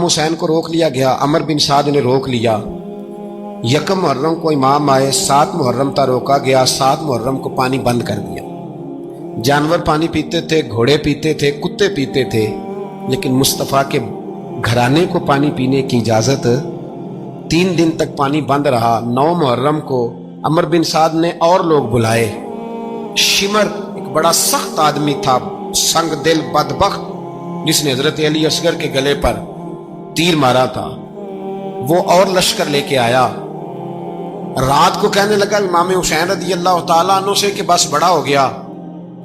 हुसैन को रोक लिया गया। अमर बिन साद ने रोक लिया। यकम मुहर्रम को इमाम आए, 7 मुहर्रम तक रोका गया। 7 मुहर्रम को पानी बंद कर दिया। जानवर पानी पीते थे, घोड़े पीते थे, कुत्ते पीते थे, लेकिन मुस्तफ़ा के घराने को पानी पीने की इजाजत। 3 दिन तक पानी बंद रहा। 9 मुहर्रम को अमर बिन साद ने और लोग बुलाए। शिमर एक बड़ा सख्त आदमी था, संग दिल बदबख्त, जिसने हजरत अली असगर के गले पर तीर मारा था, वो और लश्कर लेके आया। रात को कहने लगा इमाम हुसैन रज़ी अल्लाह तआला अन्हु से कि बस बड़ा हो गया,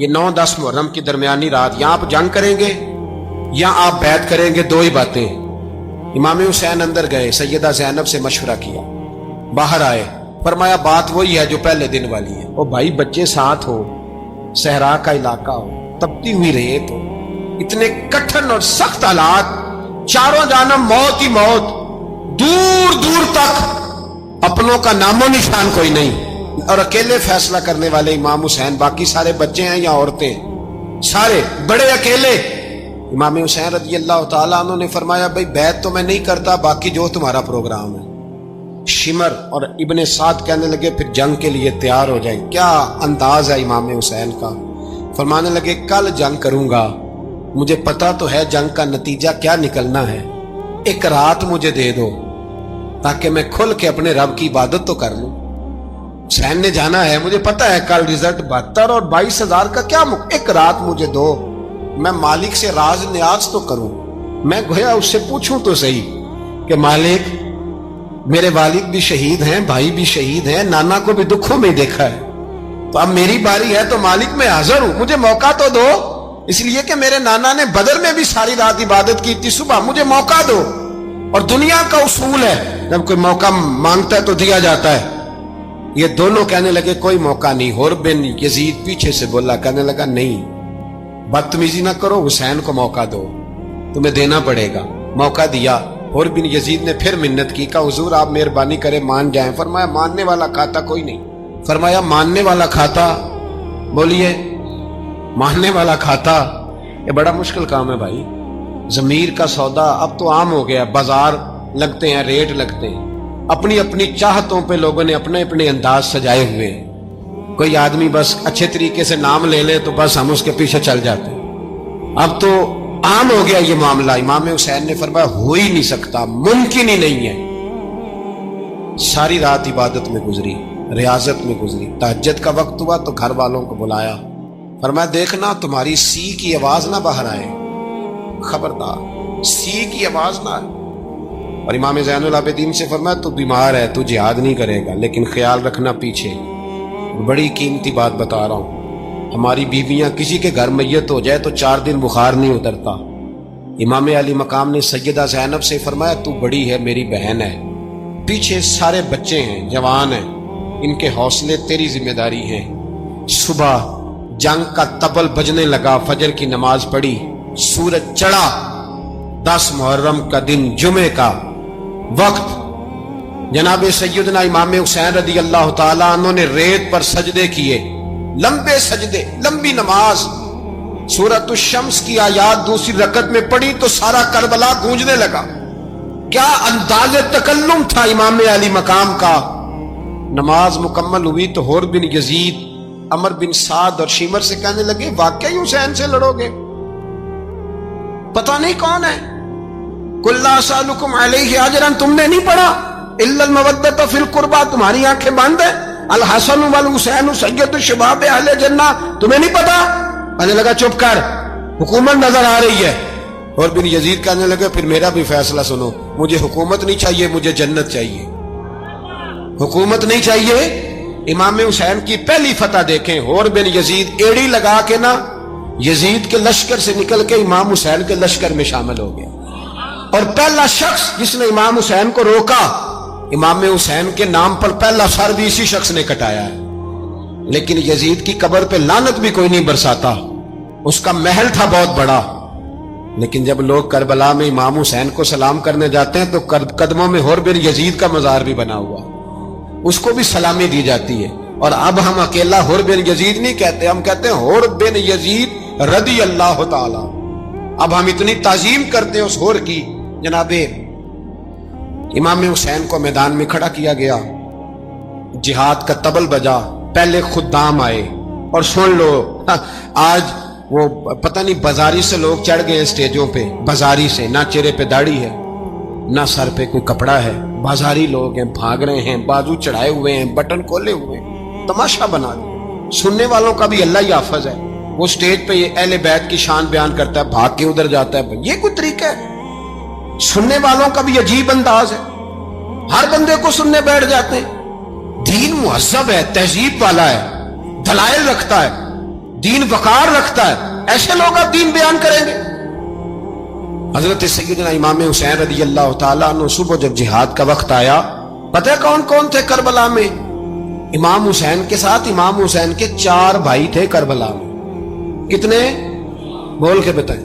ये 9-10 मुहर्रम की दरमियानी रात, यहाँ आप जंग करेंगे या आप बैत करेंगे, 2 ही बातें। इमाम हुसैन अंदर गए, सैयदा ज़ैनब से मशवरा किया, बाहर आए, फरमाया बात वही है जो पहले दिन वाली है। ओ भाई, बच्चे साथ हो, सहरा का इलाका हो, तपती हुई रेत हो, इतने कठिन और सख्त हालात, चारों जानब मौत ही मौत, दूर दूर तक अपनों का नामो निशान कोई नहीं, और अकेले फैसला करने वाले इमाम हुसैन, बाकी सारे बच्चे हैं या औरतें, सारे बड़े अकेले। इमाम हुसैन रज़ी अल्लाह तआला अन्हु ने फरमाया भाई बैत तो मैं नहीं करता, बाकी जो तुम्हारा प्रोग्राम है। शिमर और इब्ने साद कहने लगे फिर जंग के लिए तैयार हो जाए। क्या अंदाज है इमाम हुसैन का। फरमाने लगे कल जंग करूंगा, मुझे पता तो है जंग का नतीजा क्या निकलना है, एक रात मुझे दे दो ताकि मैं खुल के अपने रब की इबादत तो कर लूं। हुसैन ने जाना है, मुझे पता है कल रिजल्ट 72 और 22,000 का क्या, एक रात मुझे दो, मैं मालिक से राज न्याज तो करूं। मैं गोया उससे पूछूं तो सही कि मालिक मेरे वालिद भी शहीद हैं, भाई भी शहीद हैं, नाना को भी दुखों में देखा है, तो अब मेरी बारी है, तो मालिक मैं हाजिर हूं, मुझे मौका तो दो, इसलिए कि मेरे नाना ने बदर में भी सारी रात इबादत की थी, सुबह मुझे मौका दो। और दुनिया का उसूल है जब कोई मौका मांगता है तो दिया जाता है। ये दोनों कहने लगे कोई मौका नहीं। हुर बिन यजीद पीछे से बोला, कहने लगा नहीं, बदतमीजी ना करो, हुसैन को मौका दो, तुम्हें देना पड़ेगा। मौका दिया। हुर बिन यजीद ने फिर मिन्नत की, कहा हुजूर आप मेहरबानी करें मान जाएं। फरमाया मानने वाला खाता कोई नहीं। फरमाया मानने वाला खाता, बोलिए मानने वाला खाता, ये बड़ा मुश्किल काम है भाई। जमीर का सौदा अब तो आम हो गया, बाजार लगते हैं, रेट लगते हैं, अपनी अपनी चाहतों पे लोगों ने अपने अपने अंदाज सजाए हुए हैं। कोई आदमी बस अच्छे तरीके से नाम ले ले तो बस हम उसके पीछे चल जाते हैं। अब तो आम हो गया ये मामला। इमाम हुसैन ने फरमाया हो ही नहीं सकता, मुमकिन ही नहीं है। सारी रात इबादत में गुजरी, रियाजत में गुजरी। तहज्जुद का वक्त हुआ तो घर वालों को बुलाया, फरमाया देखना तुम्हारी सी की आवाज ना बाहर आए, खबरदार सी की आवाज ना आए। और इमाम ज़ैनुल आबिदीन से फरमाया तू बीमार है, तू जिहाद नहीं करेगा, लेकिन ख्याल रखना पीछे बड़ी कीमती बात बता रहा हूं, हमारी बीवियां किसी के घर मैयत हो जाए तो 4 दिन बुखार नहीं उतरता। इमाम अली मकाम ने सैयदा ज़ैनब से फरमाया तू बड़ी है, मेरी बहन है, पीछे सारे बच्चे हैं, जवान हैं, इनके हौसले तेरी जिम्मेदारी है। सुबह जंग का तबल बजने लगा, फजर की नमाज पढ़ी, सूरज चढ़ा, 10 मुहर्रम का दिन, जुमे का वक्त। जनाब सैयदना इमाम हुसैन रज़ी अल्लाह तआला अन्हु ने रेत पर सजदे किए, लंबे सजदे, लंबी नमाज। सूरत शम्स की आयात दूसरी रकत में पढ़ी तो सारा करबला गूंजने लगा। क्या अंदाज़े तकल्लुम था इमाम अली मकाम का। नमाज मुकम्मल हुई तो हुर बिन यजीद, अमर बिन साद और शिमर से कहने लगे वाकई हुसैन से लड़ोगे, पता नहीं कौन है। कुल्ला सालुकुम अलैहि अजरन, तुमने नहीं पढ़ा, इल्लल मवद्दत फिल कुर्बा, तुम्हारी आंखें बंद है, अल हसन वल हुसैन सय्यदु शबाब अहले जन्नह, तुम्हें नहीं पता। कहने लगा चुप कर, हुकूमत नजर आ रही है। और बिन यजीद कहने लगे फिर मेरा भी फैसला सुनो, मुझे हुकूमत नहीं चाहिए, मुझे जन्नत चाहिए, हुकूमत नहीं चाहिए। इमाम हुसैन की पहली फतह देखें, और बिन यजीद एड़ी लगा के ना यजीद के लश्कर से निकल के इमाम हुसैन के लश्कर में शामिल हो गया। और पहला शख्स जिसने इमाम हुसैन को रोका, इमाम हुसैन के नाम पर पहला सर भी इसी शख्स ने कटाया है। लेकिन यजीद की कब्र पे लानत भी कोई नहीं बरसाता, उसका महल था बहुत बड़ा, लेकिन जब लोग करबला में इमाम हुसैन को सलाम करने जाते हैं तो कदमों में हुर बिन यजीद का मजार भी बना हुआ, उसको भी सलामी दी जाती है। और अब हम अकेला हुर बिन यजीद नहीं कहते, हम कहते हैं हुर बिन यजीद रज़ी अल्लाह तआला। अब हम इतनी ताजीम करते हैं उस हुर की, जनाब इमाम हुसैन को मैदान में खड़ा किया गया, जिहाद का तबल बजा, पहले खुदाम आए। और सुन लो, आज वो पता नहीं बाजारी से लोग चढ़ गए स्टेजों पे, बाजारी से, ना चेहरे पे दाढ़ी है ना सर पे कोई कपड़ा है, बाजारी लोग हैं, भाग रहे हैं, बाजू चढ़ाए हुए हैं, बटन खोले हुए हैं, तमाशा बना दिया। सुनने वालों का भी अल्लाह ही हाफिज है। वो स्टेज पे ये अहले बैत की शान बयान करता है, भाग के उधर जाता है, ये कोई तरीका है? सुनने वालों का भी अजीब अंदाज है, हर बंदे को सुनने बैठ जाते हैं। दीन मुहज्जब है, तहजीब वाला है, दलाइल रखता है, दीन वकार रखता है, ऐसे लोग अब दीन बयान करेंगे? हजरत सैयदना इमाम हुसैन रज़ी अल्लाह ताला अन्हु सुबह जब जिहाद का वक्त आया, पता है कौन कौन थे करबला में? इमाम हुसैन के साथ इमाम हुसैन के 4 भाई थे करबला में। कितने? बोल के बताएं।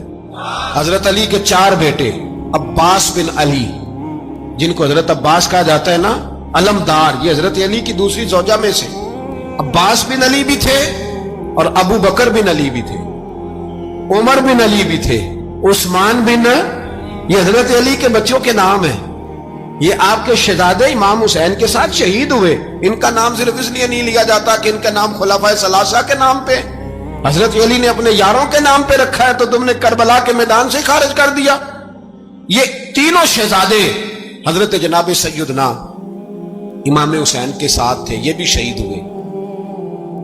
हजरत अली के 4 बेटे, अब्बास बिन अली, जिनको हजरत अब्बास कहा जाता है ना, अलमदार, ये हजरत अली की दूसरी ज़ौजा में से अब्बास बिन अली भी थे और अबू बकर बिन अली भी थे, उमर बिन अली भी थे, उस्मान बिन, ये हजरत अली के बच्चों के नाम है। ये आपके शहजादे इमाम हुसैन के साथ शहीद हुए। इनका नाम सिर्फ इसलिए नहीं लिया जाता कि इनका नाम खुलाफाए सलासा के नाम पे, हजरत अली ने अपने यारों के नाम पे रखा है, तो तुमने करबला के मैदान से खारिज कर दिया। ये तीनों शहजादे हजरत जनाब सैयदना इमाम हुसैन के साथ थे, ये भी शहीद हुए।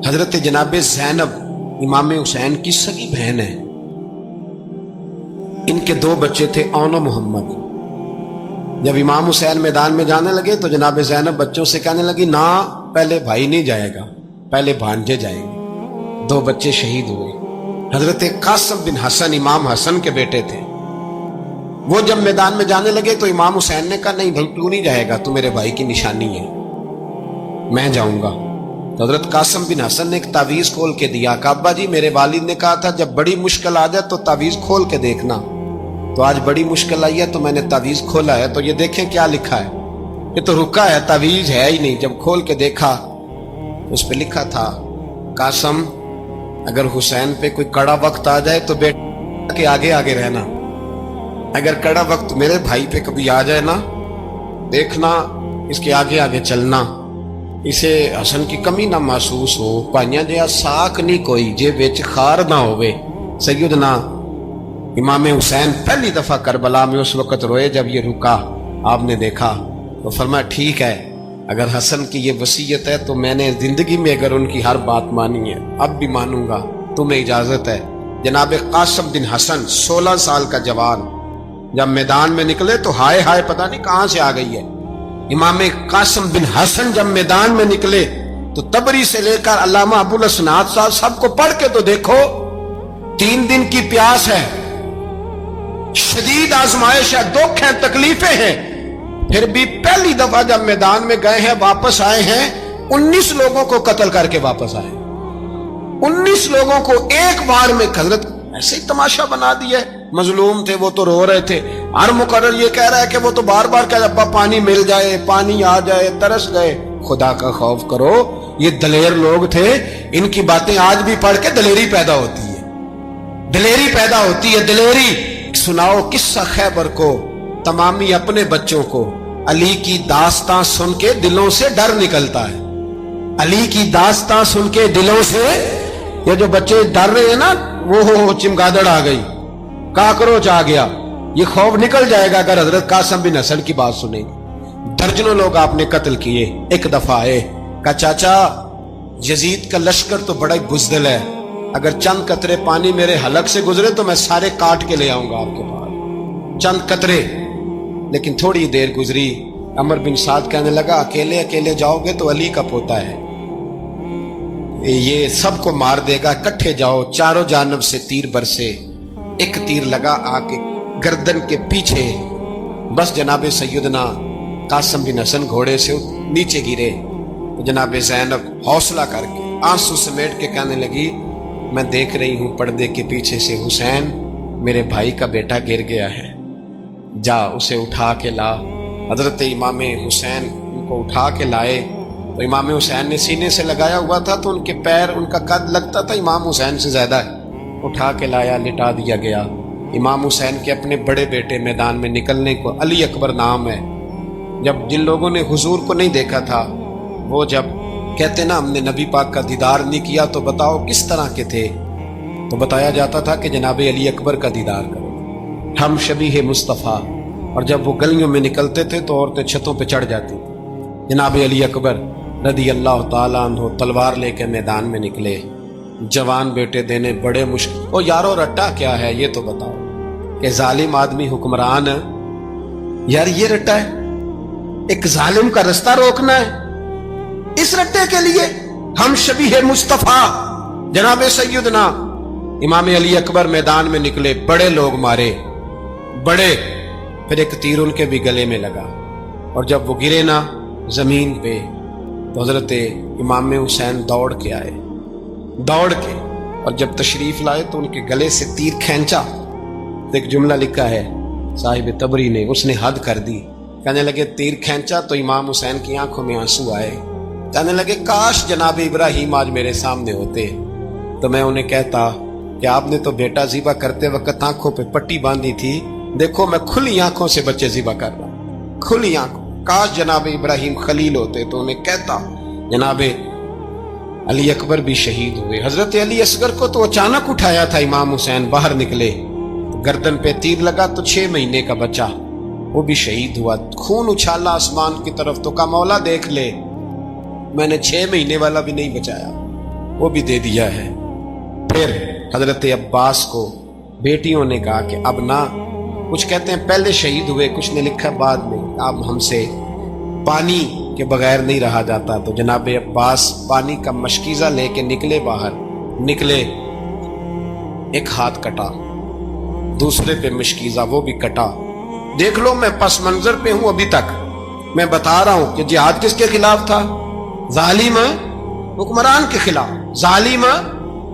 हजरत जनाब ज़ैनब इमाम हुसैन की सगी बहन है, इनके 2 बच्चे थे, औन और मोहम्मद। जब इमाम हुसैन मैदान में जाने लगे तो जनाब ज़ैनब बच्चों से कहने लगी, ना पहले भाई नहीं जाएगा, पहले भांजे जाएंगे। 2 बच्चे शहीद हुए। हजरत कासिम बिन हसन इमाम हसन के बेटे थे। वो जब मैदान में जाने लगे तो इमाम हुसैन ने कहा, नहीं भाई तू नहीं जाएगा, तू मेरे भाई की निशानी है, मैं जाऊंगा। तो हजरत कासिम बिन हसन ने एक तावीज खोल के दिया। अब्बा जी, मेरे वालिद ने कहा था जब बड़ी मुश्किल आ जाए तो तावीज खोल के देखना, तो आज बड़ी मुश्किल आई है तो मैंने तावीज खोला है, तो ये देखें क्या लिखा है। ये तो रुका है, तावीज है ही नहीं। जब खोल के देखा तो उस पर लिखा था, कासिम अगर हुसैन पे कोई कड़ा वक्त आ जाए तो बेटे के आगे आगे रहना, अगर कड़ा वक्त मेरे भाई पे कभी आ जाए ना, देखना इसके आगे आगे चलना, इसे हसन की कमी ना महसूस हो, भाइयां जिहा साख नहीं कोई जे विच खार ना होवे। सैयदना इमाम हुसैन पहली दफा करबला में उस वक्त रोए जब ये रुका, आपने देखा तो फरमाया, ठीक है, अगर हसन की ये वसीयत है तो मैंने जिंदगी में अगर उनकी हर बात मानी है, अब भी मानूंगा, तुम्हें इजाजत है। जनाब कासिम बिन हसन 16 साल का जवान जब मैदान में निकले तो हाय हाय पता नहीं कहां से आ गई है। इमाम कासिम बिन हसन जब मैदान में निकले तो तबरी से लेकर अल्लामा अबुल हसनात साहब सबको पढ़ के तो देखो, 3 दिन की प्यास है, शदीद आजमाइश है, दुख है, तकलीफें हैं, फिर भी पहली दफा जब मैदान में गए हैं, वापस आए हैं, 19 लोगों को कत्ल करके वापस आए। 19 लोगों को एक बार में हजरत ऐसे ही तमाशा बना दिया। मजलूम थे वो तो रो रहे थे, हर मुकर्रर ये कह रहा है कि वो तो बार बार कह रहा पानी मिल जाए, पानी आ जाए, तरस गए। खुदा का खौफ करो, ये दलेर लोग थे, इनकी बातें आज भी पढ़ के दलेरी पैदा होती है, दलेरी पैदा होती है, दलेरी। सुनाओ किस्सा खैबर को, तमामी अपने बच्चों को अली की दास्तां सुन के दिलों से डर निकलता है। अली की दास्तां सुन के दिलों से ये जो बच्चे डर रहे हैं ना, वो हो चिमगादड़ आ गई, काकरोच आ गया, ये खौफ निकल जाएगा अगर हजरत कासिम बिन हसन की बात सुनेंगे। दर्जनों लोग आपने कत्ल किए। एक दफा आए, कहा चाचा यजीद का लश्कर तो बड़ा ही बुज़दिल है, अगर चंद कतरे पानी मेरे हलक से गुजरे तो मैं सारे काट के ले आऊंगा आपके पास, चंद कतरे। लेकिन थोड़ी देर गुजरी, अमर बिन साद कहने लगा, अकेले अकेले जाओगे तो अली का पोता है, ये सबको मार देगा, इकट्ठे जाओ। चारों जानब से तीर बरसे, एक तीर लगा आके गर्दन के पीछे, बस जनाब सैयदना कासिम बिन हसन घोड़े से नीचे गिरे। तो जनाब ज़ैनब हौसला करके आंसू समेट के कहने लगी, मैं देख रही हूं पर्दे के पीछे से हुसैन मेरे भाई का बेटा गिर गया है, जा उसे उठा के ला। हजरत इमाम हुसैन उनको उठा के लाए, तो इमाम हुसैन ने सीने से लगाया हुआ था तो उनके पैर, उनका कद लगता था इमाम हुसैन से ज्यादा है। उठा के लाया, लिटा दिया गया। امام حسین کے اپنے بڑے بیٹے میدان میں نکلنے کو، علی اکبر نام ہے، جب جن لوگوں نے حضور کو نہیں دیکھا تھا وہ جب کہتے نا ہم نے نبی پاک کا دیدار نہیں کیا تو بتاؤ کس طرح کے تھے، تو بتایا جاتا تھا کہ جناب علی اکبر کا دیدار کرو، ہم شبیہ مصطفیٰ۔ اور جب وہ گلیوں میں نکلتے تھے تو عورتیں چھتوں پہ چڑھ جاتی تھیں۔ جناب علی اکبر رضی اللہ تعالیٰ عنہ تلوار لے کے میدان میں نکلے، جوان بیٹے دینے بڑے مشکل۔ او یارو رٹا کیا ہے یہ تو بتاؤ، کہ ظالم آدمی حکمران ہے یار، یہ رٹا ہے، ایک ظالم کا رستہ روکنا ہے، اس رٹے کے لیے ہم شبیہ مصطفیٰ جناب سیدنا امام علی اکبر میدان میں نکلے، بڑے لوگ مارے، بڑے، پھر ایک تیر ان کے بھی گلے میں لگا، اور جب وہ گرے نا زمین پہ تو حضرت امام حسین دوڑ کے آئے، دوڑ کے، اور جب تشریف لائے تو ان کے گلے سے تیر کھینچا۔ ایک جملہ لکھا ہے صاحب تبری نے، اس نے حد کر دی، کہنے لگے تیر کھینچا تو امام حسین کی آنکھوں میں آنسو آئے، کہنے لگے کاش جناب ابراہیم آج میرے سامنے ہوتے تو میں انہیں کہتا کہ آپ نے تو بیٹا ذبح کرتے وقت آنکھوں پہ پٹی باندھی تھی، دیکھو میں کھلی آنکھوں سے بچے ذبح کر رہا ہوں، کھلی آنکھوں، کاش جناب ابراہیم خلیل ہوتے تو انہیں کہتا۔ جناب علی اکبر بھی شہید ہوئے۔ حضرت علی اصغر کو تو اچانک اٹھایا تھا امام حسین، باہر نکلے، گردن پہ تیر لگا تو 6 مہینے کا بچہ وہ بھی شہید ہوا، خون اچھالا آسمان کی طرف تو کہا مولا دیکھ لے، میں نے 6 مہینے والا بھی نہیں بچایا، وہ بھی دے دیا ہے۔ پھر حضرت عباس کو بیٹیوں نے کہا کہ اب نہ، کچھ کہتے ہیں پہلے شہید ہوئے، کچھ نے لکھا بعد میں، اب ہم سے پانی کے بغیر نہیں رہا جاتا، تو جناب عباس پانی کا مشکیزہ لے کے نکلے، باہر نکلے، ایک ہاتھ کٹا، دوسرے پہ مشکیزہ وہ بھی کٹا۔ دیکھ لو میں پس منظر پہ ہوں ابھی تک، میں بتا رہا ہوں کہ جہاد کس کے خلاف تھا؟ ظالم حکمران کے خلاف، ظالم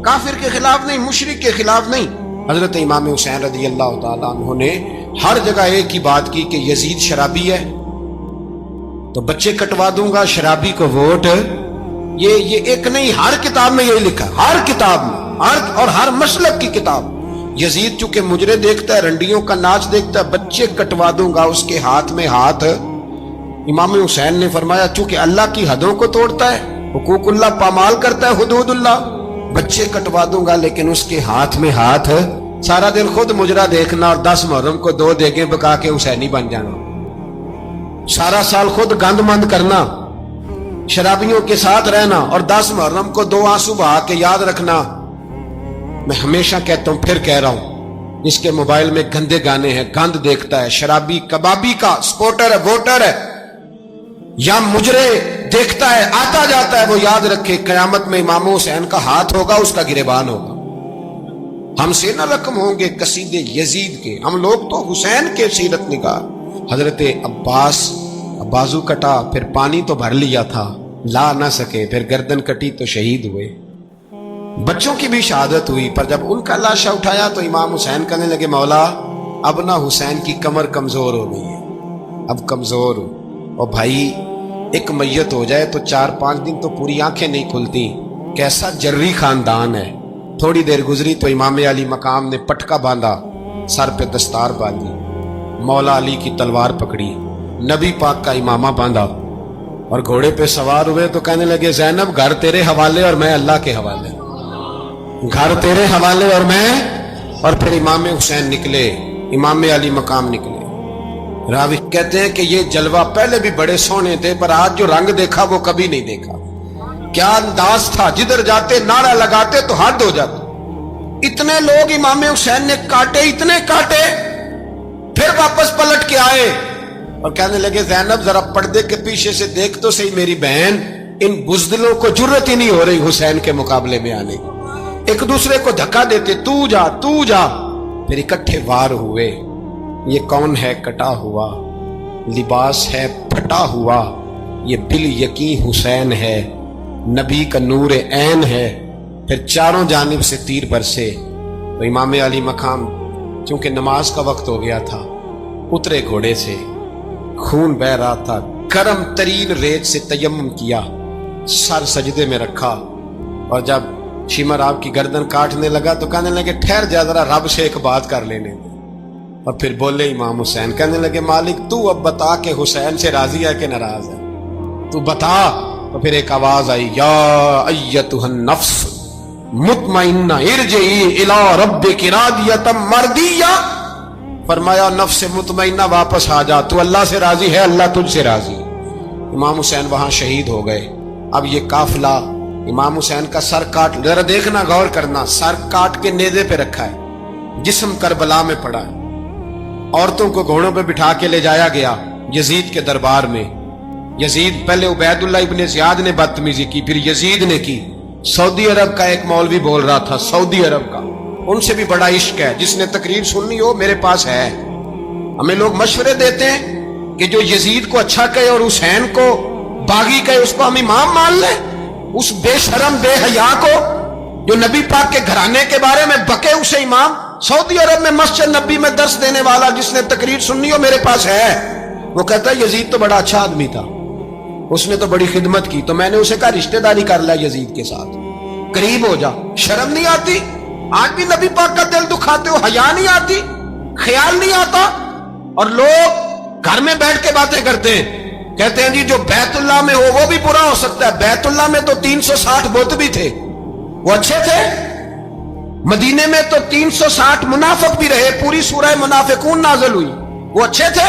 کافر کے خلاف نہیں، مشرک کے خلاف نہیں۔ حضرت امام حسین رضی اللہ تعالیٰ عنہ نے ہر جگہ ایک ہی بات کی کہ یزید شرابی ہے تو بچے کٹوا دوں گا، شرابی کو ووٹ، یہ ایک نہیں، ہر کتاب میں یہی لکھا، ہر کتاب میں، اور ہر مسلک کی کتاب۔ یزید چونکہ مجرے دیکھتا ہے، رنڈیوں کا ناچ دیکھتا ہے، بچے کٹوا دوں گا، اس کے ہاتھ میں ہاتھ۔ امام حسین نے فرمایا چونکہ اللہ کی حدوں کو توڑتا ہے، حقوق اللہ پامال کرتا ہے، حدود اللہ، بچے کٹوا دوں گا لیکن اس کے ہاتھ میں ہاتھ۔ سارا دن خود مجرا دیکھنا اور 10 محرم کو 2 دیگیں پکا کے حسینی بن جانا، سارا سال خود گند مند کرنا، شرابیوں کے ساتھ رہنا، اور 10 محرم کو 2 آنسو بہا کے یاد رکھنا۔ میں ہمیشہ کہتا ہوں، پھر کہہ رہا ہوں، جس کے موبائل میں گندے گانے ہیں، گند دیکھتا ہے، شرابی کبابی کا سپورٹر ہے، ووٹر ہے، یا مجرے دیکھتا ہے، آتا جاتا ہے، وہ یاد رکھے قیامت میں امام حسین کا ہاتھ ہوگا، اس کا گریبان ہوگا۔ ہم سے نہ رقم ہوں گے قصیدے یزید کے، ہم لوگ تو حسین کے سیرت نگاہ۔ حضرت عباس بازو کٹا، پھر پانی تو بھر لیا تھا، لا نہ سکے، پھر گردن کٹی تو شہید ہوئے۔ بچوں کی بھی شہادت ہوئی، پر جب ان کا لاشا اٹھایا تو امام حسین کہنے لگے مولا اب نہ حسین کی کمر کمزور ہو گئی ہے، اب کمزور ہو، اور بھائی ایک میت ہو جائے تو 4-5 دن تو پوری آنکھیں نہیں کھلتی، کیسا جری خاندان ہے۔ تھوڑی دیر گزری تو امام علی مقام نے پٹکا باندھا، سر پہ دستار باندھی، مولا علی کی تلوار پکڑی، نبی پاک کا امامہ باندھا، اور گھوڑے پہ سوار ہوئے تو کہنے لگے زینب گھر تیرے حوالے اور میں اللہ کے حوالے، گھر تیرے حوالے اور میں۔ اور پھر امام حسین نکلے، امام علی مقام نکلے۔ راوی کہتے ہیں کہ یہ جلوہ پہلے بھی بڑے سونے تھے، پر آج جو رنگ دیکھا وہ کبھی نہیں دیکھا۔ کیا انداز تھا، جدھر جاتے نعرہ لگاتے تو حد ہو جاتا۔ اتنے لوگ امام حسین نے کاٹے، اتنے کاٹے، پھر واپس پلٹ کے آئے اور کہنے لگے زینب ذرا پردے کے پیچھے سے دیکھ تو صحیح میری بہن، ان بزدلوں کو جرت ہی نہیں ہو رہی حسین کے مقابلے میں آنے، ایک دوسرے کو دھکا دیتے، تو جا تو جا، پھر اکٹھے وار ہوئے۔ یہ کون ہے کٹا ہوا، لباس ہے پھٹا ہوا، یہ بال یقین حسین ہے، نبی کا نور عین ہے۔ پھر چاروں جانب سے تیر برسے تو امام علی مقام چونکہ نماز کا وقت ہو گیا تھا، اترے گھوڑے سے، خون بہ رہا تھا، گرم ترین ریت سے تیمم کیا، سر سجدے میں رکھا، اور جب शिमर आपकी गर्दन काटने लगा तो कहने लगे ठहर जा जरा रब से एक बात कर लेने दे। और फिर बोले इमाम हुसैन, कहने लगे मालिक तू अब बता के हुसैन से राजी है कि नाराज है, तू बता। तो फिर एक आवाज आई, या अय्यतुहन नफ्स मुतमइन्ना इरजिई इला रब्बिकी रादियतम मर्दिया। फरमाया नफ्स मुतमइन्ना वापस आ जा, तू अल्लाह से राजी है, अल्लाह तुझसे राजी। इमाम हुसैन वहां शहीद हो गए। अब ये काफिला इमाम हुसैन का सर काट, जरा देखना गौर करना, सर काट के नेज़े पे रखा है, जिस्म करबला में पड़ा है। औरतों को घोड़ों पे बिठा के ले जाया गया यजीद के दरबार में। यजीद पहले उबैदुल्लाह इब्ने ज़ियाद ने बदतमीजी की, फिर यजीद ने की। सऊदी अरब का एक मौलवी बोल रहा था, सऊदी अरब का, उनसे भी बड़ा इश्क है, जिसने तकरीर सुननी हो मेरे पास है। हमें लोग मशवरे देते हैं कि जो यजीद को अच्छा कहे और हुसैन को बागी कहे उसको हम इमाम मान लें। उस बेशरम बेहया को जो नबी पाक के घराने के बारे में बके उसे इमाम। सऊदी अरब में मस्जिद नबी में दर्स देने वाला जिसने तकरीर सुननी हो मेरे पास है। वो कहता है यजीद तो बड़ा अच्छा आदमी था, उसने तो बड़ी खिदमत की, तो मैंने उसे कहा रिश्तेदारी कर लिया यजीद के साथ, करीब हो जा। शर्म नहीं आती? आज भी नबी पाक का दिल दुखाते हो, हया नहीं आती, ख्याल नहीं आता? और लोग घर में बैठ के बातें करते हैं, कहते हैं जी जो बैतुल्लाह में हो वो भी बुरा हो सकता है। बैतुल्लाह में तो 360 बुत भी थे, वो अच्छे थे। मदीने में तो 360 मुनाफिक भी रहे, पूरी सूरह मुनाफिकून नाज़िल हुई, वो अच्छे थे।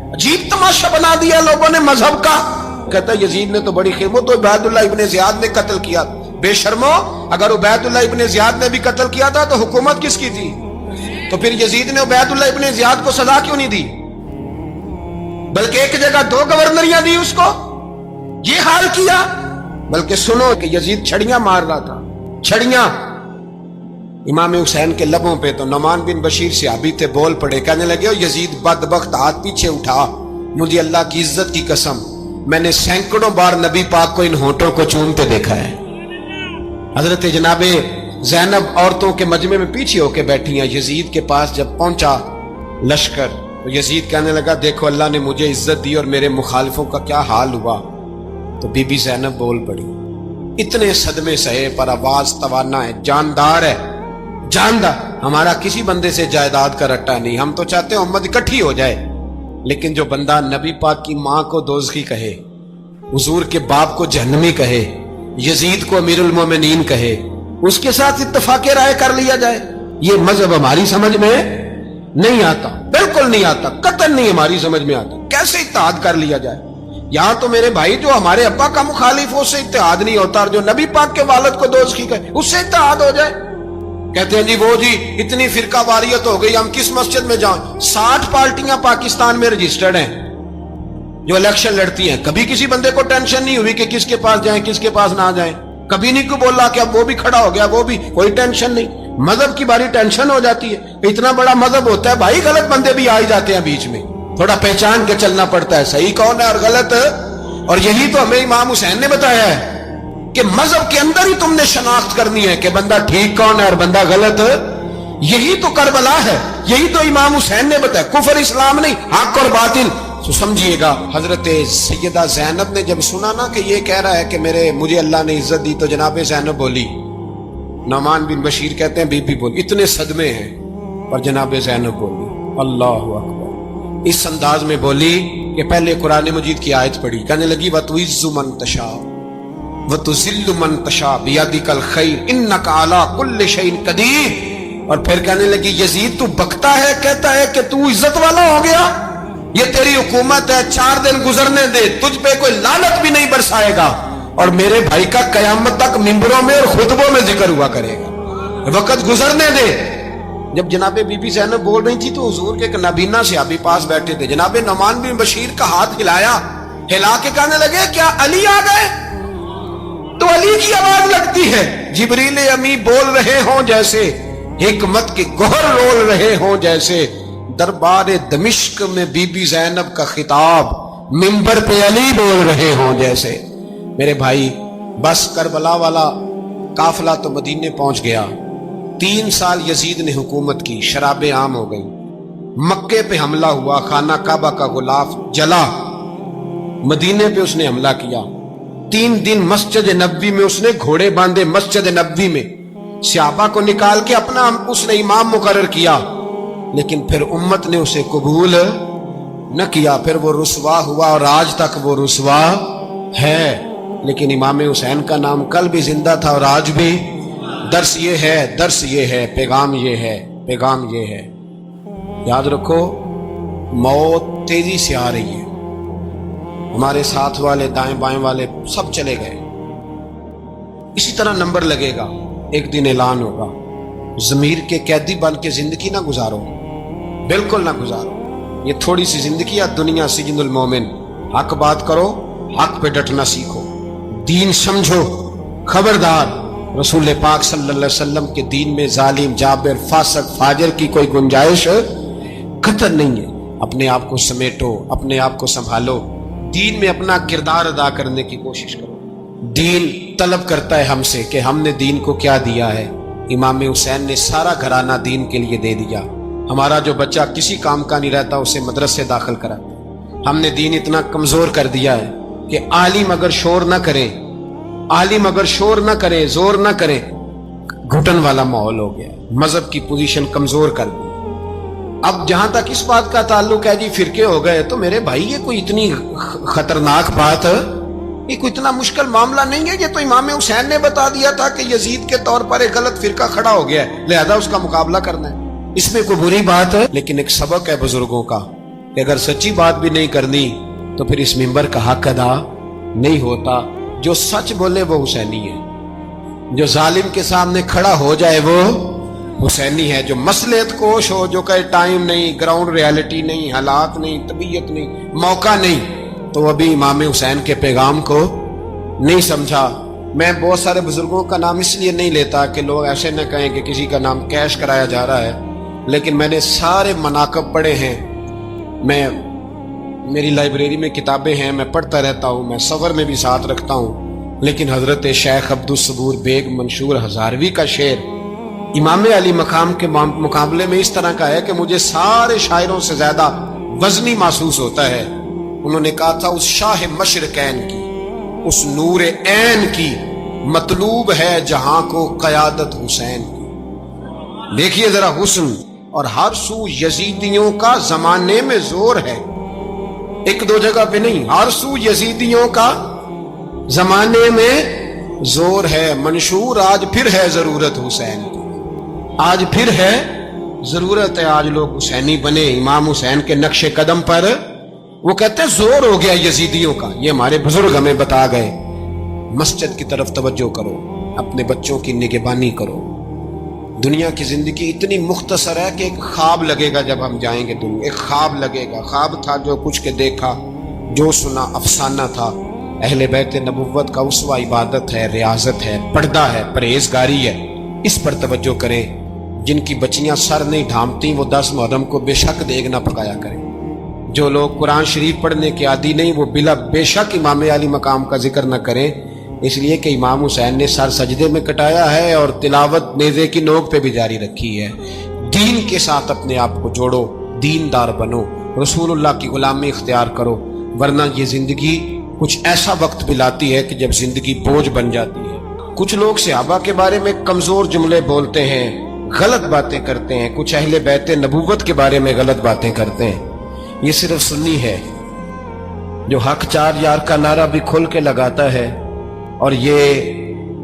अजीब तमाशा बना दिया लोगों ने मजहब का। कहता यजीद ने तो बड़ी खिदमत, तो उबैदुल्लाह इब्ने ज़ियाद ने कत्ल किया। बेशर्मो, अगर उबैदुल्लाह इब्ने ज़ियाद ने भी कत्ल किया था तो हुकूमत किसकी थी? तो फिर यजीद ने उबैदुल्लाह इब्ने ज़ियाद को सजा क्यों नहीं दी, बल्कि एक जगह 2 गवर्नरियां दी उसको? ये हाल किया। बल्कि सुनो कि यजीद छड़ियां मार रहा था, छड़ियां। इमाम हुसैन के लबों पे तो नुमान बिन बशीर सहाबी थे, बोल पड़े, कहने लगे यजीद बदबख्त, हाथ पीछे उठा, मुझे अल्लाह की इज्जत की कसम मैंने सैकड़ों बार नबी पाक को इन होठों को चूमते देखा है। हजरत जनाबे ज़ैनब औरतों के मजमे में पीछे होके बैठी हैं। यजीद के पास जब पहुंचा लश्कर तो यजीद कहने लगा देखो अल्लाह ने मुझे इज्जत दी और मेरे मुखालिफों का क्या हाल हुआ। तो बीबी ज़ैनब बोल पड़ी, इतने सदमे सहे पर आवाज तवाना है, जानदार है, जानदार। हमारा किसी बंदे से जायदाद का रट्टा नहीं, हम तो चाहते हैं उम्मत इकट्ठी हो जाए। लेकिन जो बंदा नबी पाक की माँ को दोज़खी कहे, हुजूर के बाप को जहन्नमी कहे, यजीद को अमीरुल मोमिनीन कहे, उसके साथ इत्तफाक राय कर लिया जाए, ये मजहब हमारी समझ में नहीं आता, बिल्कुल नहीं आता, कतई नहीं हमारी समझ में आता। कैसे इत्तेहाद कर लिया जाए? यहां तो मेरे भाई जो हमारे अब्बा का मुखालिफ हो उससे इत्तेहाद नहीं होता, और जो नबी पाक के वालिद को दोज़खी कहे उससे इत्तेहाद हो जाए। कहते हैं जी वो जी इतनी फिरका वारियत हो गई, हम किस मस्जिद में जाएं? 60 पार्टियां पाकिस्तान में रजिस्टर्ड हैं जो इलेक्शन लड़ती हैं। कभी किसी बंदे को टेंशन नहीं हुई कि किसके पास जाएं किसके पास ना जाएं, कभी नहीं को बोला कि अब वो भी खड़ा हो गया, वो भी, कोई टेंशन नहीं। मजहब की बारी टेंशन हो जाती है, इतना बड़ा मजहब होता है भाई, गलत बंदे भी आ ही जाते हैं बीच में, थोड़ा पहचान के चलना पड़ता है सही कौन है और गलत। और यही तो हमें इमाम हुसैन ने बताया है कि मजहब के अंदर ही तुमने शनाख्त करनी है कि बंदा ठीक कौन है और बंदा गलत। यही तो करबला है, यही तो इमाम हुसैन ने बताया, कुफर इस्लाम नहीं, हक और बातिल। तो समझिएगा हजरत सैयदा ज़ैनब ने जब सुना ना कि ये कह रहा है कि मुझे अल्लाह ने इज्जत दी, तो जनाब ज़ैनब बोली, नुमान बिन बशीर कहते हैं बीबी बोली, इतने सदमे हैं पर जनाब ज़ैनब बोली अल्लाहु अकबर, इस अंदाज में बोली कि पहले कुरान मजीद की आयत पढ़ी, कहने लगी वतुइज़्ज़ु मन तशा वतुज़िल्लु मन तशा बियदिकल खैर इन्नका अला कुल्लि शैइन कदीर। और फिर कहने लगी यजीद तू बकता है, कहता है कि तू इज्जत वाला हो गया, ये तेरी हुकूमत है, 4 दिन गुजरने दे, तुझ पे कोई लानत भी नहीं बरसाएगा, और मेरे भाई का कयामत तक मिंबरों में और खुतबों में जिक्र हुआ करेगा, वक्त गुजरने दे। जब जनाबे बीबी ज़ैनब बोल रही थी तो हुजूर के एक नबीना सहाबी पास बैठे थे, जनाबे नुमान बिन बशीर का हाथ हिलाया, हिला के कहने लगे क्या अली आ गए? तो अली की आवाज लगती है, जिब्रील अमी बोल रहे हों जैसे, हिकमत के गोहर रोल रहे हों जैसे, दरबार दमिश्क में बीबी ज़ैनब का खिताब, मिंबर पे अली बोल रहे हों जैसे। मेरे भाई बस करबला वाला काफिला तो मदीने पहुंच गया, 3 साल यजीद ने हुकूमत की, शराबें आम हो गई, मक्के पे हमला हुआ, खाना काबा का गुलाफ जला, मदीने पे उसने हमला किया, 3 दिन मस्जिद नबवी में उसने घोड़े बांधे, मस्जिद नबवी में सहाबा को निकाल के अपना उसने इमाम मुकर्रर किया, लेकिन फिर उम्मत ने उसे कबूल न किया, फिर वो रुसवा हुआ और आज तक वो रुसवा है। लेकिन इमाम हुसैन का नाम कल भी जिंदा था और आज भी। दर्स ये है, पैगाम ये है, पैगाम ये है। याद रखो, मौत तेजी से आ रही है। हमारे साथ वाले, दाएं बाएं वाले सब चले गए। इसी तरह नंबर लगेगा, एक दिन ऐलान होगा। ज़मीर के कैदी बन के जिंदगी ना गुजारो, बिल्कुल ना गुजारो। ये थोड़ी सी जिंदगी है दुनिया, सिजनुल मोमिन। हक बात करो, हक पे डटना सीखो, दीन समझो। खबरदार, रसूल पाक सल्लल्लाहु अलैहि वसल्लम के दीन में जालिम, जाबिर, फासिक, फाजिर की कोई गुंजाइश कतई नहीं है। अपने आप को समेटो, अपने आप को संभालो, दीन में अपना किरदार अदा करने की कोशिश करो। दीन तलब करता है हमसे कि हमने दीन को क्या दिया है। इमाम हुसैन ने सारा घराना दीन के लिए दे दिया। हमारा जो बच्चा किसी काम का नहीं रहता उसे मदरसे दाखिल करा। हमने दीन इतना कमजोर कर दिया है कि आलिम अगर शोर ना करे, आलिम अगर शोर ना करे, जोर ना करे, घुटन वाला माहौल हो गया। मजहब की पोजीशन कमजोर कर दी। अब जहां तक इस बात का ताल्लुक है जी फिरके हो गए, तो मेरे भाई ये कोई इतनी खतरनाक बात है, ये कोई इतना मुश्किल मामला नहीं है। ये तो इमाम हुसैन ने बता दिया था कि यजीद के तौर पर एक गलत फिरका खड़ा हो गया है, लिहाजा उसका मुकाबला करना है। इसमें कोई बुरी बात है, लेकिन एक सबक है बुजुर्गों का कि अगर सच्ची बात भी नहीं करनी तो फिर इस मिंबर का हक अदा नहीं होता। जो सच बोले वो हुसैनी है, जो जालिम के सामने खड़ा हो जाए वो हुसैनी है। जो मसलेत कोश हो, जो कहे टाइम नहीं, ग्राउंड रियलिटी नहीं, हालात नहीं, तबीयत नहीं, मौका नहीं, तो वो अभी इमाम हुसैन के पैगाम को नहीं समझा। मैं बहुत सारे बुजुर्गों का नाम इसलिए नहीं लेता कि लोग ऐसे न कहें कि किसी का नाम कैश कराया जा रहा है, लेकिन मैंने सारे मनाकब पढ़े हैं। मेरी लाइब्रेरी में किताबें हैं, मैं पढ़ता रहता हूँ, मैं सफ़र में भी साथ रखता हूँ। लेकिन हजरत शेख अब्दुल सबूर बेग मंशूर हजारवी का शेर इमाम अली मकाम के मुकाबले में इस तरह का है कि मुझे सारे शायरों से ज्यादा वजनी महसूस होता है। उन्होंने कहा था, उस शाह मशरकैन की, उस नूर ऐन की मतलूब है जहां को क़यादत हुसैन की। देखिए जरा हुस्न, और हर सू यजीदियों का जमाने में जोर है। एक दो जगह पे नहीं, हर सू यजीदियों का जमाने में जोर है। मंशूर आज फिर है जरूरत हुसैन की, आज फिर है जरूरत है। आज लोग हुसैनी बने, इमाम हुसैन के नक्शे कदम पर। वो कहते हैं जोर हो गया यजीदियों का। ये हमारे बुजुर्ग हमें बता गए। मस्जिद की तरफ तवज्जो करो, अपने बच्चों की निगहबानी करो। दुनिया की जिंदगी इतनी मुख्तसर है कि एक ख्वाब लगेगा जब हम जाएंगे दुनिया, एक ख्वाब लगेगा। ख्वाब था जो कुछ के देखा, जो सुना अफसाना था। अहले बैत नबुव्वत का उसवा इबादत है, रियाजत है, पर्दा है, परहेजगारी है। इस पर तवज्जो करें। जिनकी बच्चियां सर नहीं ढांपती वो 10 मुहर्रम को बेशक देग ना पकाया करें। जो लोग कुरान शरीफ पढ़ने के आदी नहीं वो बिला बेशक इमाम अली मकाम का जिक्र न करें, इसलिए कि इमाम हुसैन ने सर सजदे में कटाया है और तिलावत नेज़े की नोक पे भी जारी रखी है। दीन के साथ अपने आप को जोड़ो, दीनदार बनो, रसूलुल्लाह की गुलामी इख्तियार करो, वरना ये जिंदगी कुछ ऐसा वक्त भी लाती है कि जब जिंदगी बोझ बन जाती है। कुछ लोग सहाबा के बारे में कमजोर जुमले बोलते हैं, गलत बातें करते हैं। कुछ अहले बैत नबुव्वत के बारे में गलत बातें करते हैं। ये सिर्फ सुन्नी है जो हक चार यार का नारा भी खुल के लगाता है, और ये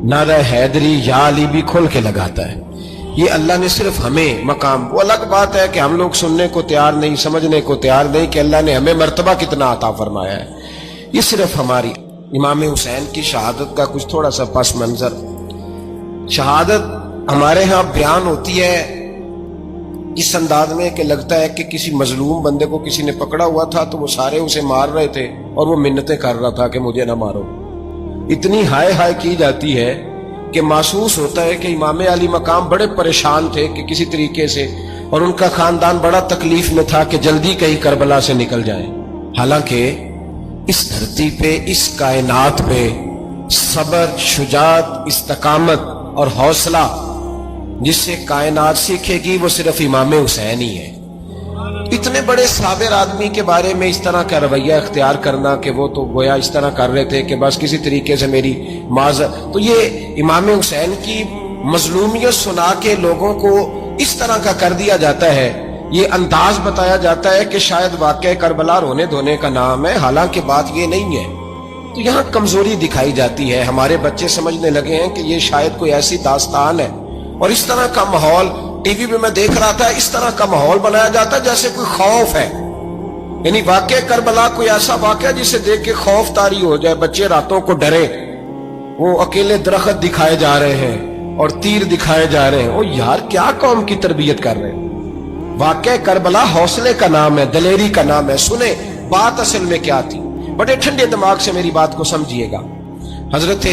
नारा हैदरी या अली भी खोल के लगाता है। ये अल्लाह ने सिर्फ हमें मकाम, वो अलग बात है कि हम लोग सुनने को तैयार नहीं, समझने को तैयार नहीं कि अल्लाह ने हमें मर्तबा कितना अता फरमाया है। ये सिर्फ हमारी इमाम हुसैन की शहादत का कुछ थोड़ा सा पस मंजर। शहादत हमारे यहाँ बयान होती है इस अंदाज में कि लगता है कि किसी मजलूम बंदे को किसी ने पकड़ा हुआ था तो वो सारे उसे मार रहे थे और वो मिन्नतें कर रहा था कि मुझे ना मारो। इतनी हाय हाय की जाती है कि महसूस होता है कि इमाम अली मकाम बड़े परेशान थे कि किसी तरीके से, और उनका खानदान बड़ा तकलीफ में था कि जल्दी कहीं करबला से निकल जाए। हालांकि इस धरती पे, इस कायनात पे सबर, शुजात, इस्तकामत और हौसला जिससे कायनात सीखेगी वो सिर्फ इमाम हुसैन ही है। इतने बड़े साबिर आदमी के बारे में इस तरह का रवैया इख्तियार करना कि वो तो गोया इस तरह कर रहे थे कि बस किसी तरीके से मेरी माजर, तो ये इमाम हुसैन की مظلومیت سنا کے لوگوں کو اس طرح کا کر دیا جاتا ہے، یہ انداز بتایا جاتا ہے کہ شاید واقعہ کربلا رونے دھونے کا نام ہے، حالانکہ بات یہ نہیں ہے۔ تو یہاں کمزوری دکھائی جاتی ہے، ہمارے بچے سمجھنے لگے ہیں کہ یہ شاید کوئی ایسی داستان ہے، اور اس طرح کا ماحول ٹی وی پہ میں دیکھ رہا تھا، اس طرح کا ماحول بنایا جاتا ہے جیسے کوئی خوف ہے، یعنی واقعہ کربلا کوئی ایسا واقعہ جسے دیکھ کے خوف طاری ہو جائے، بچے راتوں کو ڈرے، وہ اکیلے درخت دکھائے جا رہے ہیں اور تیر دکھائے جا رہے ہیں۔ او یار، کیا قوم کی تربیت کر رہے ہیں؟ واقعہ کربلا حوصلے کا نام ہے، دلیری کا نام ہے۔ سنیں بات اصل میں کیا تھی، بڑے ٹھنڈے دماغ سے میری بات کو سمجھیے گا۔ حضرت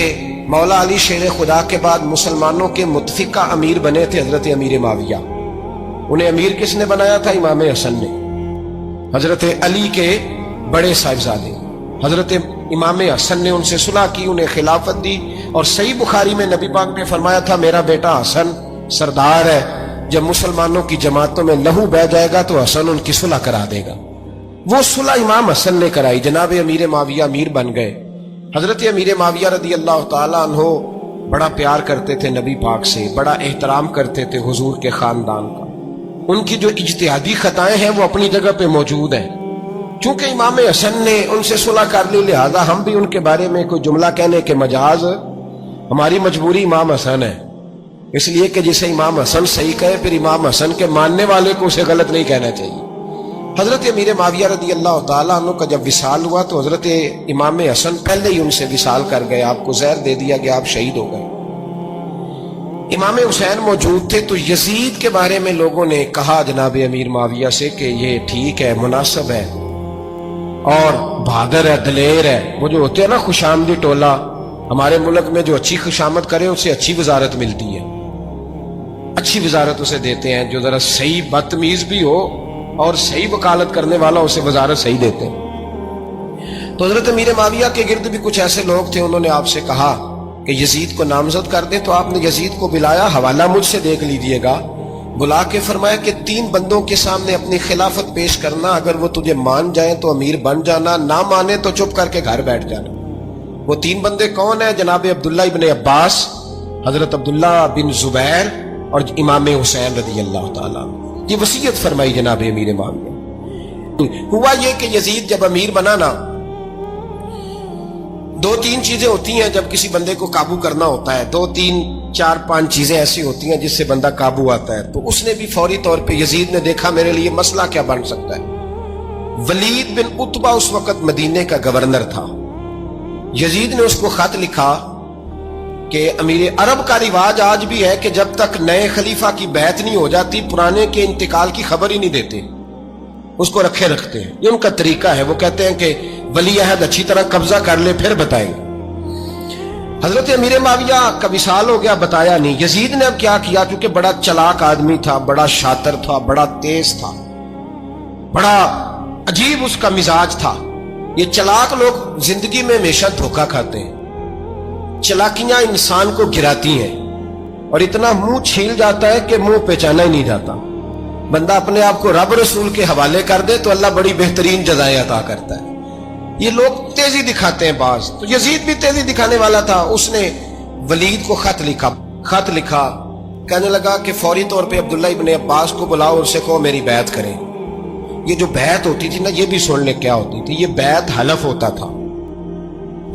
مولا علی شیر خدا کے بعد مسلمانوں کے متفقہ امیر بنے تھے حضرت امیر معاویہ۔ انہیں امیر کس نے بنایا تھا؟ امام حسن نے، حضرت علی کے بڑے صاحبزادے۔ حضرت امام حسن نے ان سے صلح کی، انہیں خلافت دی، اور صحیح بخاری میں نبی پاک نے فرمایا تھا میرا بیٹا حسن سردار ہے، جب مسلمانوں کی جماعتوں میں لہو بہ جائے گا تو حسن ان کی صلح کرا دے گا۔ وہ صلح امام حسن نے کرائی، جناب امیر معاویہ امیر بن گئے۔ حضرت امیر معاویہ رضی اللہ تعالیٰ عنہ بڑا پیار کرتے تھے نبی پاک سے، بڑا احترام کرتے تھے حضور کے خاندان کا۔ ان کی جو اجتہادی خطائیں ہیں وہ اپنی جگہ پہ موجود ہیں، چونکہ امام حسن نے ان سے صلح کر لی، لہذا ہم بھی ان کے بارے میں کوئی جملہ کہنے کے مجاز، ہماری مجبوری امام حسن ہے، اس لیے کہ جسے امام حسن صحیح کہے پھر امام حسن کے ماننے والے کو اسے غلط نہیں کہنا چاہیے۔ حضرت امیر معاویہ رضی اللہ تعالیٰ عنہ کا جب وصال ہوا تو حضرت امام حسن پہلے ہی ان سے وصال کر گئے، آپ کو زہر دے دیا گیا، آپ شہید ہو گئے۔ امام حسین موجود تھے تو یزید کے بارے میں لوگوں نے کہا جناب امیر معاویہ سے کہ یہ ٹھیک ہے، مناسب ہے اور بہادر ہے، دلیر ہے۔ وہ جو ہوتے ہیں نا خوش آمدی ٹولہ، ہمارے ملک میں جو اچھی خوشامد کرے اسے اچھی وزارت ملتی ہے، اچھی وزارت اسے دیتے ہیں، جو ذرا صحیح بدتمیز بھی ہو اور صحیح وکالت کرنے والا اسے وزارت صحیح دیتے ہیں۔ تو حضرت امیر معاویہ کے گرد بھی کچھ ایسے لوگ تھے، انہوں نے آپ سے کہا کہ یزید کو نامزد کر دیں، تو آپ نے یزید کو بلایا، حوالہ مجھ سے دیکھ لیجئے گا، بلا کے فرمایا کہ 3 بندوں کے سامنے اپنی خلافت پیش کرنا، اگر وہ تجھے مان جائیں تو امیر بن جانا، نہ مانے تو چپ کر کے گھر بیٹھ جانا۔ وہ 3 بندے کون ہیں؟ جناب عبداللہ ابن عباس، حضرت عبداللہ بن زبیر اور امام حسین رضی اللہ تعالیٰ۔ یہ وصیت فرمائی جناب امیر معاویہ۔ ہوا یہ کہ یزید جب امیر بنا نا، 2-3 چیزیں ہوتی ہیں جب کسی بندے کو قابو کرنا ہوتا ہے، 2-3-4-5 چیزیں ایسی ہوتی ہیں جس سے بندہ قابو آتا ہے۔ تو اس نے بھی فوری طور پہ، یزید نے دیکھا میرے لیے مسئلہ کیا بن سکتا ہے۔ ولید بن عتبہ اس وقت مدینے کا گورنر تھا، یزید نے اس کو خط لکھا کہ امیر عرب کا رواج آج بھی ہے کہ جب تک نئے خلیفہ کی بیعت نہیں ہو جاتی پرانے کے انتقال کی خبر ہی نہیں دیتے، اس کو رکھے رکھتے ہیں، یہ ان کا طریقہ ہے۔ وہ کہتے ہیں کہ ولی عہد اچھی طرح قبضہ کر لے پھر بتائیں گے۔ حضرت امیر معاویہ کا وصال ہو گیا، بتایا نہیں۔ یزید نے اب کیا کیا، کیونکہ بڑا چلاک آدمی تھا، بڑا شاطر تھا، بڑا تیز تھا، بڑا عجیب اس کا مزاج تھا۔ یہ چلاک لوگ زندگی میں ہمیشہ دھوکہ کھاتے ہیں، چلاکیاں انسان کو گراتی ہیں اور اتنا منہ چھیل جاتا ہے کہ منہ پہچانا ہی نہیں جاتا۔ بندہ اپنے آپ کو رب رسول کے حوالے کر دے تو اللہ بڑی بہترین جزائیں عطا کرتا ہے۔ یہ لوگ تیزی دکھاتے ہیں بعض، تو یزید بھی تیزی دکھانے والا تھا۔ اس نے ولید کو خط لکھا، کہنے لگا کہ فوری طور پہ عبداللہ ابن عباس کو بلاؤ اور اسے کہو میری بیعت کریں۔ یہ جو بیعت ہوتی تھی نا، یہ بھی سن لے کیا ہوتی تھی۔ یہ بیعت حلف ہوتا تھا،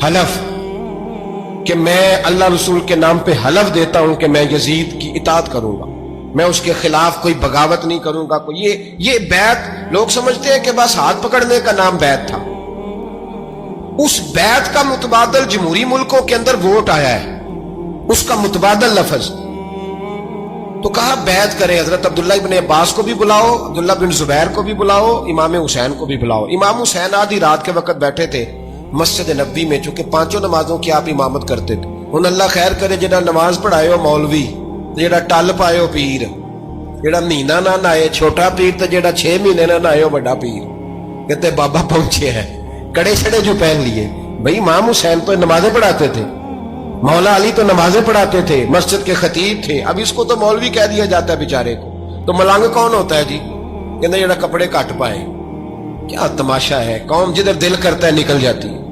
حلف کہ میں اللہ رسول کے نام پہ حلف دیتا ہوں کہ میں یزید کی اطاعت کروں گا، میں اس کے خلاف کوئی بغاوت نہیں کروں گا۔ یہ بیعت لوگ سمجھتے ہیں کہ بس ہاتھ پکڑنے کا نام بیعت تھا۔ اس بیعت کا متبادل جمہوری ملکوں کے اندر ووٹ آیا ہے، اس کا متبادل لفظ۔ تو کہا بیعت کرے، حضرت عبداللہ ابن عباس کو بھی بلاؤ، عبداللہ بن زبیر کو بھی بلاؤ، امام حسین کو بھی بلاؤ۔ امام حسین آدھی رات کے وقت بیٹھے تھے مسجد نبوی میں، چونکہ 5 نمازوں کی آپ امامت کرتے تھے۔ ان اللہ خیر کرے جڑا نماز پڑھائے ہو مولوی، جڑا ٹل پائے ہو پیر، جڑا مہینہ نہ نائے چھوٹا پیر، تے جڑا 6 مہینے نہ نائے ہو بڑا پیر، کہتے بابا پہنچے ہیں، کڑے چھڑے جو پہن لیے۔ بھئی امام حسین تو نمازیں پڑھاتے تھے، مولا علی تو نمازیں پڑھاتے تھے، مسجد کے خطیب تھے، اب اس کو تو مولوی کہہ دیا جاتا ہے بیچارے کو۔ تو ملنگ کون ہوتا ہے جی؟ کہتے جڑا کپڑے کٹ پائے۔ کیا تماشا ہے، قوم جدھر دل کرتا ہے نکل جاتی ہے۔